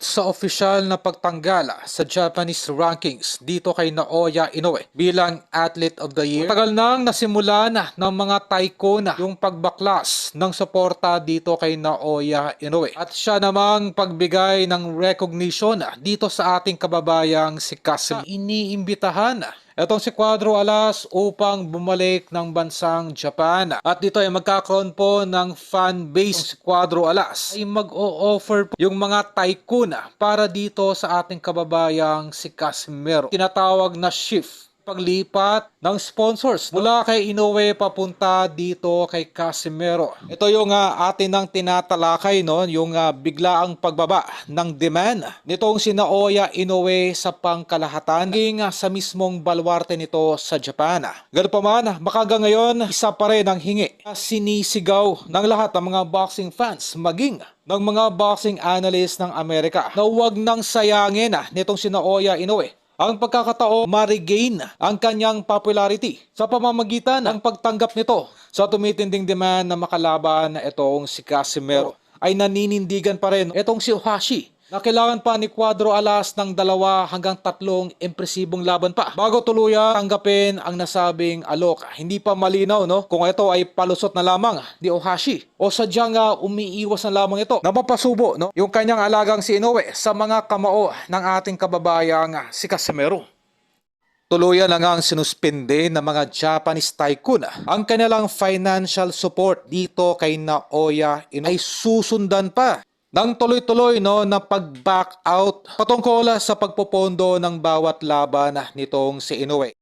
Sa opisyal na pagtanggal sa Japanese rankings dito kay Naoya Inoue bilang Athlete of the Year. Tagal nang nasimulan ng mga tycoon yung pagbaklas ng suporta dito kay Naoya Inoue. At siya namang pagbigay ng recognition dito sa ating kababayang si Casimiro. Iniimbitahan etong si Cuadro Alas upang bumalik ng bansang Japan. At dito ay magkakaroon po ng fan base si Cuadro Alas ay mag-o-offer po yung mga tycoon para dito sa ating kababayang si Casimiro. Tinatawag na shift paglipat ng sponsors mula kay Inoue papunta dito kay Casimiro. Ito yung atin ang tinatalakay, no, yung biglaang pagbaba ng demand nitong si Naoya Inoue sa pangkalahatan hanggang sa mismong baluarte nito sa Japan. Ganun pa man, makagang ngayon isa pa rin ang hingi sinisigaw ng lahat ng mga boxing fans maging ng mga boxing analysts ng Amerika na huwag nang sayangin nitong si Naoya Inoue ang pagkakataon ma-regain ang kanyang popularity sa pamamagitan ng pagtanggap nito sa tumitinding demand na makalaban na itong si Casimiro. Ay naninindigan pa rin itong si Ohashi na kailangan pa ni Cuadro Alas ng 2 hanggang 3 impresibong laban pa bago tuluyan tanggapin ang nasabing alok. Hindi pa malinaw, no, kung ito ay palusot na lamang ni Ohashi o sadyang umiiwas na lamang ito na mapasubo, no, yung kanyang alagang si Inoue sa mga kamao ng ating kababayang si Casimiro. Tuluyan na nga ang sinuspinde ng mga Japanese tycoon ang kanilang financial support dito kay Naoya Inoue ay susundan pa ng tuloy-tuloy, no, na pag-back out patungkol sa pagpopondo ng bawat laban nitong si Inoue.